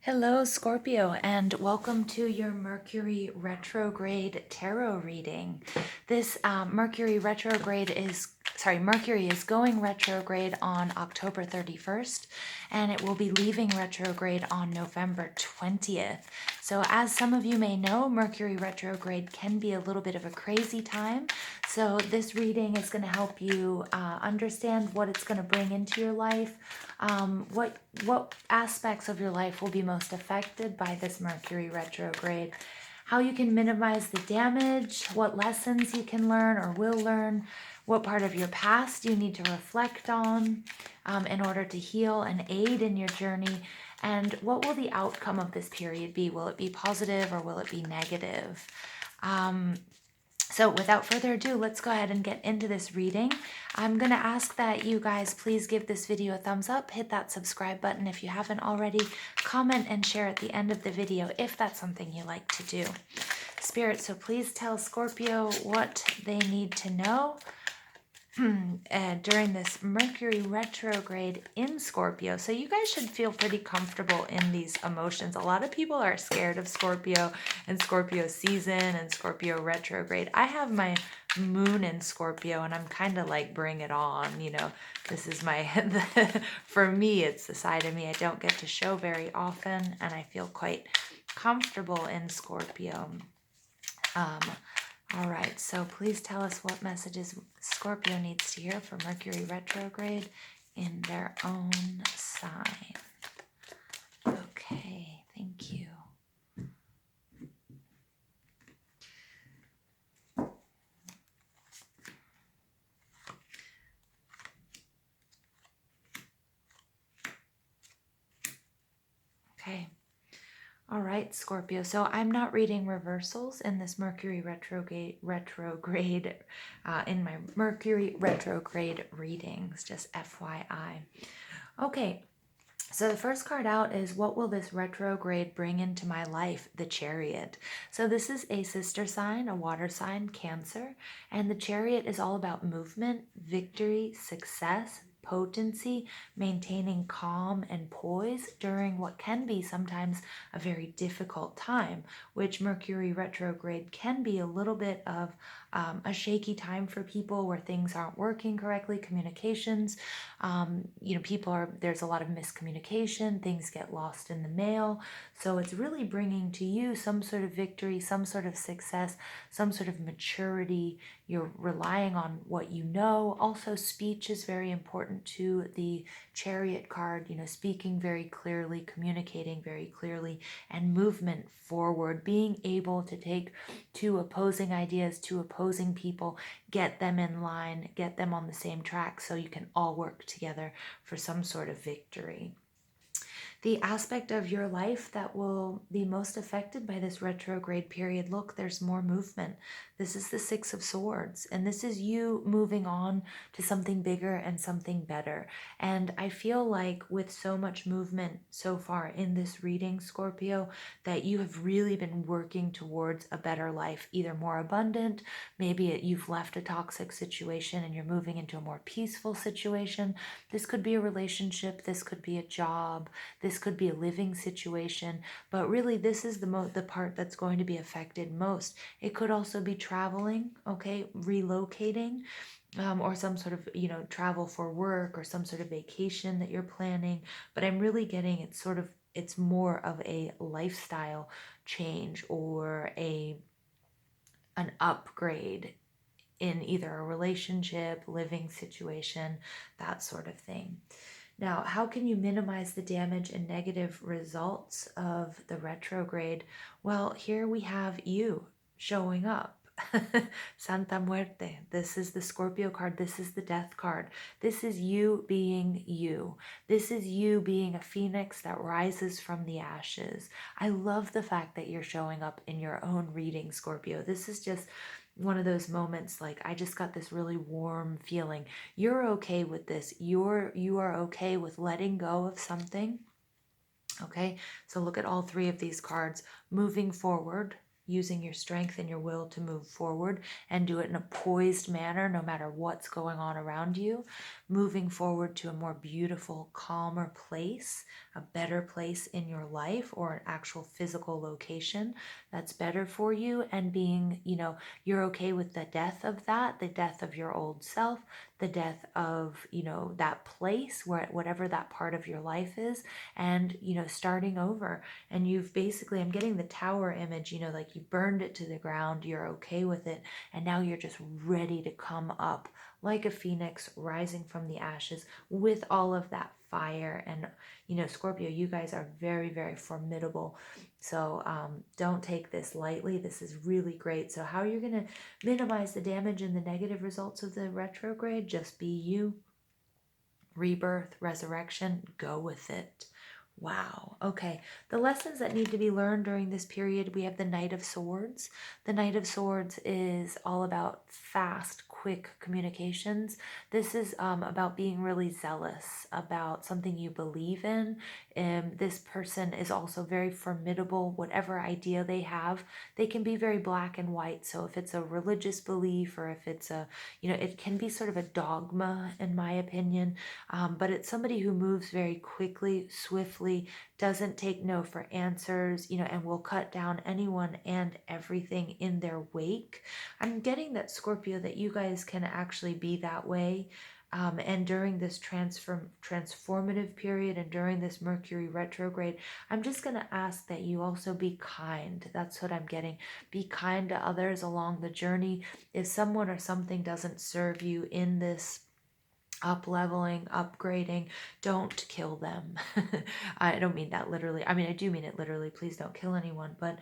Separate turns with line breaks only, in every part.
Hello, Scorpio, and welcome to your Mercury Retrograde Tarot reading. This Mercury is going retrograde on October 31st, and it will be leaving retrograde on November 20th. So as some of you may know, Mercury retrograde can be a little bit of a crazy time. So this reading is going to help you understand what it's going to bring into your life, what aspects of your life will be most affected by this Mercury retrograde, how you can minimize the damage, what lessons you can learn or will learn, what part of your past you need to reflect on in order to heal and aid in your journey, and what will the outcome of this period be? Will it be positive or will it be negative? So without further ado, let's go ahead and get into this reading. I'm going to ask that you guys please give this video a thumbs up, hit that subscribe button if you haven't already, comment and share at the end of the video if that's something you like to do. Spirit, so please tell Scorpio what they need to know during this Mercury retrograde in Scorpio. So you guys should feel pretty comfortable in these emotions. A lot of people are scared of Scorpio and Scorpio season and Scorpio retrograde. I have my moon in Scorpio and I'm kind of like, bring it on. You know, this is my, for me, it's the side of me I don't get to show very often, and I feel quite comfortable in Scorpio. All right, so please tell us what messages Scorpio needs to hear for Mercury retrograde in their own sign. Okay, thank you. Okay. All right, Scorpio. So I'm not reading reversals in this Mercury retrograde in my Mercury retrograde readings, just FYI. Okay, so the first card out is, what will this retrograde bring into my life? The Chariot. So this is a sister sign, a water sign, Cancer, and the Chariot is all about movement, victory, success, potency, maintaining calm and poise during what can be sometimes a very difficult time, which Mercury retrograde can be a little bit of a shaky time for people where things aren't working correctly, communications, there's a lot of miscommunication, things get lost in the mail. So it's really bringing to you some sort of victory, some sort of success, some sort of maturity. You're relying on what you know. Also, speech is very important to the Chariot card, speaking very clearly, communicating very clearly, and movement forward, being able to take two opposing ideas, two opposing people, get them in line, get them on the same track so you can all work together for some sort of victory. The aspect of your life that will be most affected by this retrograde period, look, there's more movement. This is the Six of Swords, and this is you moving on to something bigger and something better. And I feel like with so much movement so far in this reading, Scorpio, that you have really been working towards a better life, either more abundant, maybe you've left a toxic situation and you're moving into a more peaceful situation. This could be a relationship, this could be a job, this could be a living situation, but really this is the part that's going to be affected most. It could also be traveling, okay, relocating, or some sort of, travel for work or some sort of vacation that you're planning. But I'm really getting it's more of a lifestyle change or an upgrade in either a relationship, living situation, that sort of thing. Now, how can you minimize the damage and negative results of the retrograde? Well, here we have you showing up. Santa Muerte. This is the Scorpio card. This is the Death card. This is you being you. This is you being a phoenix that rises from the ashes. I love the fact that you're showing up in your own reading, Scorpio. This is just one of those moments, like, I just got this really warm feeling. You're okay with this. You are okay with letting go of something. Okay, so look at all three of these cards. Moving forward, using your strength and your will to move forward and do it in a poised manner no matter what's going on around you. moving forward to a more beautiful, calmer place, a better place in your life, or an actual physical location that's better for you, and being, you're okay with the death of that, the death of your old self, the death of, that place, where whatever that part of your life is, and, starting over. And you've basically, I'm getting the tower image, like you burned it to the ground, you're okay with it, and now you're just ready to come up like a phoenix rising from the ashes with all of that fire. And Scorpio, you guys are very, very formidable, so don't take this lightly. This is really great. So how you're going to minimize the damage and the negative results of the retrograde? Just be you. Rebirth, resurrection, go with it. Wow. Okay. The lessons that need to be learned during this period, we have the Knight of Swords. The Knight of Swords is all about fast, quick communications. This is about being really zealous about something you believe in. This person is also very formidable. Whatever idea they have, they can be very black and white. So if it's a religious belief, or if it's it can be sort of a dogma, in my opinion. But it's somebody who moves very quickly, swiftly, doesn't take no for answers, and will cut down anyone and everything in their wake. I'm getting that, Scorpio, that you guys can actually be that way. And during this transformative period, and during this Mercury retrograde, I'm just going to ask that you also be kind. That's what I'm getting. Be kind to others along the journey. If someone or something doesn't serve you in this up leveling, upgrading, don't kill them. I don't mean that literally. I mean, I do mean it literally. Please don't kill anyone. But,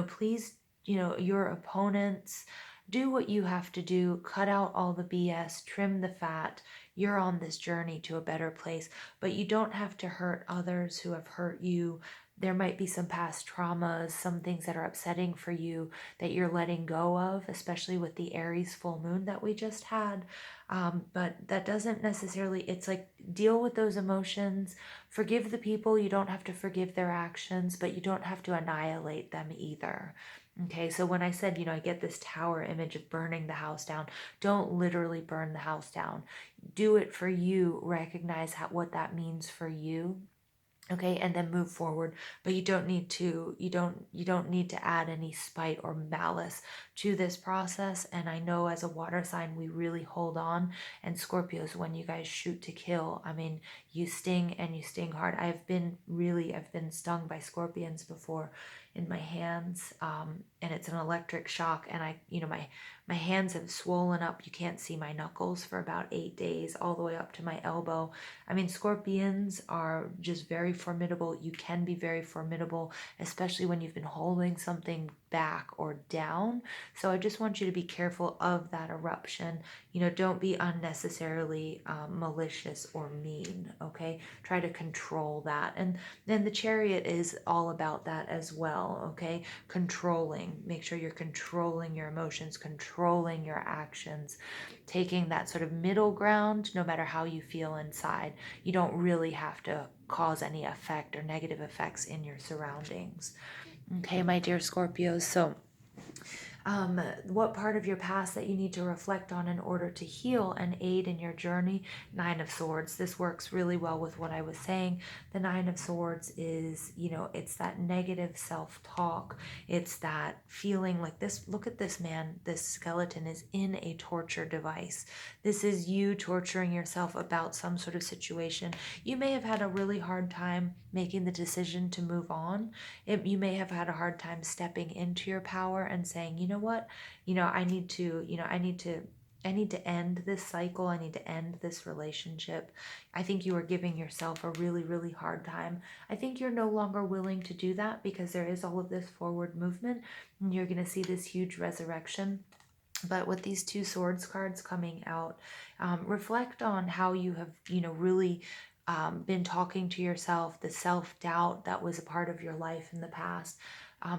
please, your opponents, do what you have to do. Cut out all the BS, trim the fat. You're on this journey to a better place, but you don't have to hurt others who have hurt you. There might be some past traumas, some things that are upsetting for you that you're letting go of, especially with the Aries full moon that we just had. But that doesn't necessarily, it's like, deal with those emotions, forgive the people. You don't have to forgive their actions, but you don't have to annihilate them either. Okay, so when I said, I get this tower image of burning the house down, don't literally burn the house down. Do it for you, recognize what that means for you. Okay, and then move forward. But you don't need to add any spite or malice to this process. And I know, as a water sign, we really hold on. And Scorpios, when you guys shoot to kill, I mean, you sting, and you sting hard. I've been stung by scorpions before in my hands, and it's an electric shock. And my hands have swollen up. You can't see my knuckles for about 8 days, all the way up to my elbow. I mean, scorpions are just very formidable. You can be very formidable, especially when you've been holding something back or down. So I just want you to be careful of that eruption. Don't be unnecessarily malicious or mean, okay? Try to control that. And then the Chariot is all about that as well, okay? Controlling. Make sure you're controlling your emotions, controlling your actions, taking that sort of middle ground, no matter how you feel inside. You don't really have to cause any effect or negative effects in your surroundings. Okay, my dear Scorpios, so what part of your past that you need to reflect on in order to heal and aid in your journey? Nine of Swords. This works really well with what I was saying. The Nine of Swords is, it's that negative self-talk. It's that feeling like this. Look at this man. This skeleton is in a torture device. This is you torturing yourself about some sort of situation. You may have had a really hard time making the decision to move on. You may have had a hard time stepping into your power and saying, you know what, I need to end this cycle. I need to end this relationship. I think you are giving yourself a really, really hard time. I think you're no longer willing to do that, because there is all of this forward movement, and you're going to see this huge resurrection. But with these two swords cards coming out, reflect on how you have, really been talking to yourself, the self-doubt that was a part of your life in the past,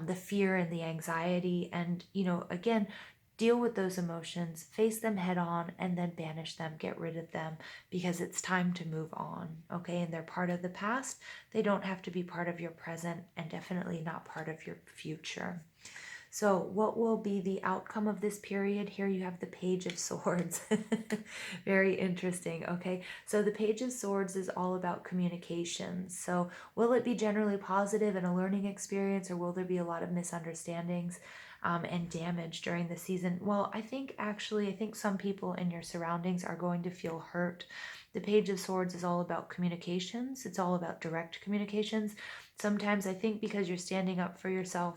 the fear and the anxiety. And, again, deal with those emotions, face them head on, and then banish them, get rid of them, because it's time to move on, okay? And they're part of the past. They don't have to be part of your present, and definitely not part of your future. So what will be the outcome of this period? Here you have the Page of Swords. Very interesting. Okay, so the Page of Swords is all about communications. So will it be generally positive and a learning experience, or will there be a lot of misunderstandings and damage during the season? Well, I think some people in your surroundings are going to feel hurt. The Page of Swords is all about communications. It's all about direct communications. Sometimes I think because you're standing up for yourself,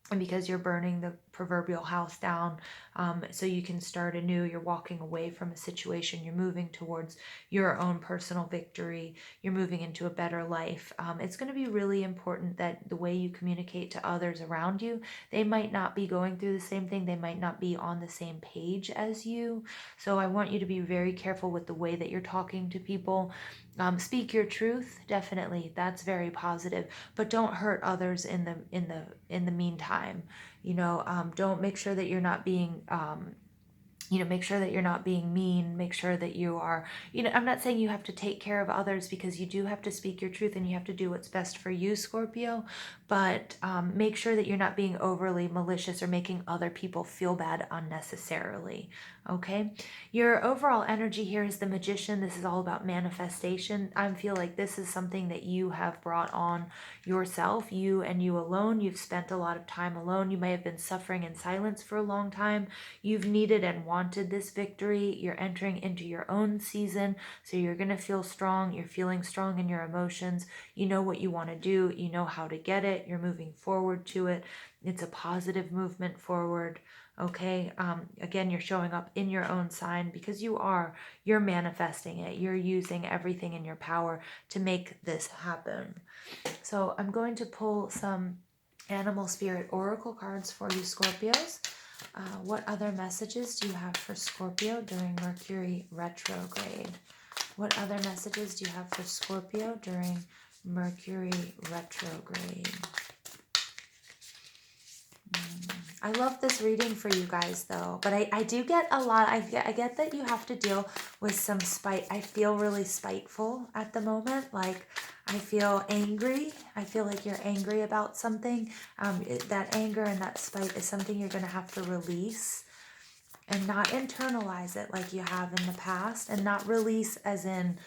and because you're burning the proverbial house down, so you can start anew, you're walking away from a situation, you're moving towards your own personal victory, you're moving into a better life. It's going to be really important that the way you communicate to others around you, they might not be going through the same thing, they might not be on the same page as you. So I want you to be very careful with the way that you're talking to people. Speak your truth, definitely, that's very positive, but don't hurt others in the meantime. Don't make sure that you're not being make sure that you're not being mean, make sure that you are, I'm not saying you have to take care of others, because you do have to speak your truth and you have to do what's best for you, Scorpio, but make sure that you're not being overly malicious or making other people feel bad unnecessarily. Okay, your overall energy here is the Magician. This is all about manifestation. I feel like this is something that you have brought on yourself, you and you alone. You've spent a lot of time alone. You may have been suffering in silence for a long time. You've needed and wanted this victory. You're entering into your own season, so you're going to feel strong. You're feeling strong in your emotions. You know what you want to do. You know how to get it. You're moving forward to it. It's a positive movement forward. Okay, again, you're showing up in your own sign because you're manifesting it. You're using everything in your power to make this happen. So I'm going to pull some animal spirit oracle cards for you, Scorpios. What other messages do you have for Scorpio during Mercury retrograde? What other messages do you have for Scorpio during Mercury retrograde? I love this reading for you guys, though, but I do get a lot. I get that you have to deal with some spite. I feel really spiteful at the moment. Like, I feel angry. I feel like you're angry about something. That anger and that spite is something you're going to have to release and not internalize it like you have in the past, and not release as in,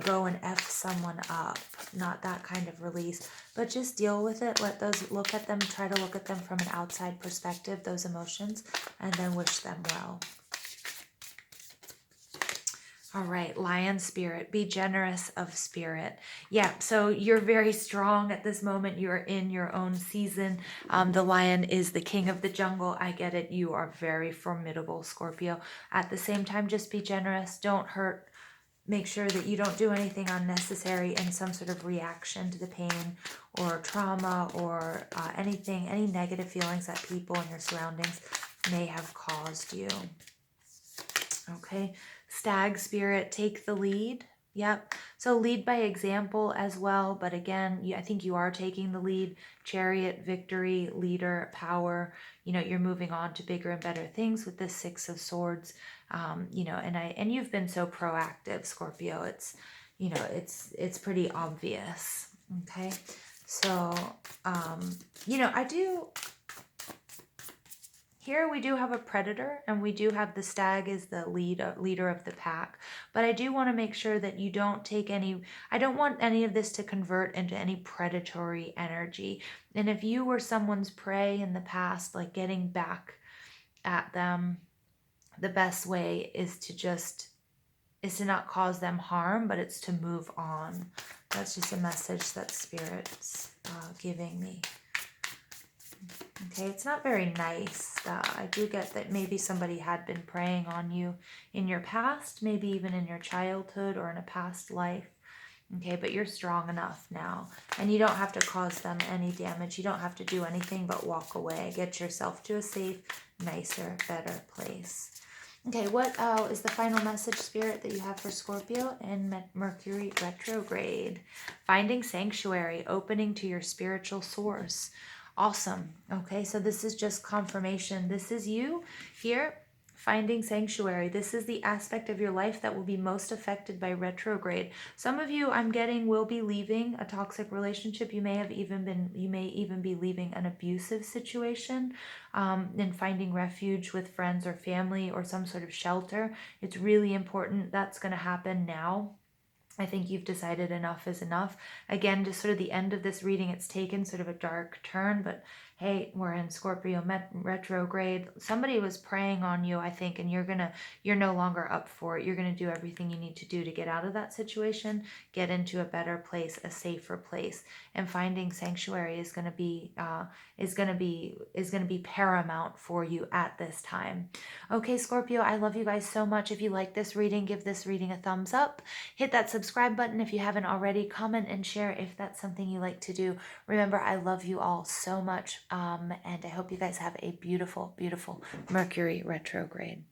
go and F someone up. Not that kind of release, but just deal with it. Try to look at them from an outside perspective, those emotions, and then wish them well. All right, lion spirit, be generous of spirit. Yeah, so you're very strong at this moment. You're in your own season. The lion is the king of the jungle. I get it. You are very formidable, Scorpio. At the same time, just be generous. Don't hurt. Make sure that you don't do anything unnecessary in some sort of reaction to the pain or trauma or any negative feelings that people in your surroundings may have caused you. Okay, stag spirit, take the lead. Yep, so lead by example as well, but again, I think you are taking the lead. Chariot, victory, leader, power. You're moving on to bigger and better things with the Six of Swords. And you've been so proactive, Scorpio. It's pretty obvious. Okay, so I do. Here we do have a predator, and we do have the stag as the leader of the pack. But I do want to make sure that you don't take I don't want any of this to convert into any predatory energy. And if you were someone's prey in the past, like getting back at them, the best way is to not cause them harm, but it's to move on. That's just a message that Spirit's giving me. Okay, it's not very nice. I do get that maybe somebody had been preying on you in your past, maybe even in your childhood or in a past life. Okay, but you're strong enough now, and you don't have to cause them any damage. You don't have to do anything but walk away. Get yourself to a safe, nicer, better place. Okay, what is the final message, Spirit, that you have for Scorpio in Mercury retrograde? Finding sanctuary, opening to your spiritual source. Awesome. Okay, so this is just confirmation. This is you here finding sanctuary. This is the aspect of your life that will be most affected by retrograde. Some of you, I'm getting, will be leaving a toxic relationship. You may even be leaving an abusive situation, and finding refuge with friends or family or some sort of shelter. It's really important. That's going to happen now. I think you've decided enough is enough. Again, just sort of the end of this reading, it's taken sort of a dark turn, but hey, we're in Scorpio retrograde. Somebody was preying on you, I think, and you're no longer up for it. You're going to do everything you need to do to get out of that situation, get into a better place, a safer place, and finding sanctuary is going to be paramount for you at this time. Okay, Scorpio, I love you guys so much. If you like this reading, give this reading a thumbs up. Hit that subscribe button if you haven't already. Comment and share if that's something you like to do. Remember, I love you all so much, and I hope you guys have a beautiful, beautiful Mercury retrograde.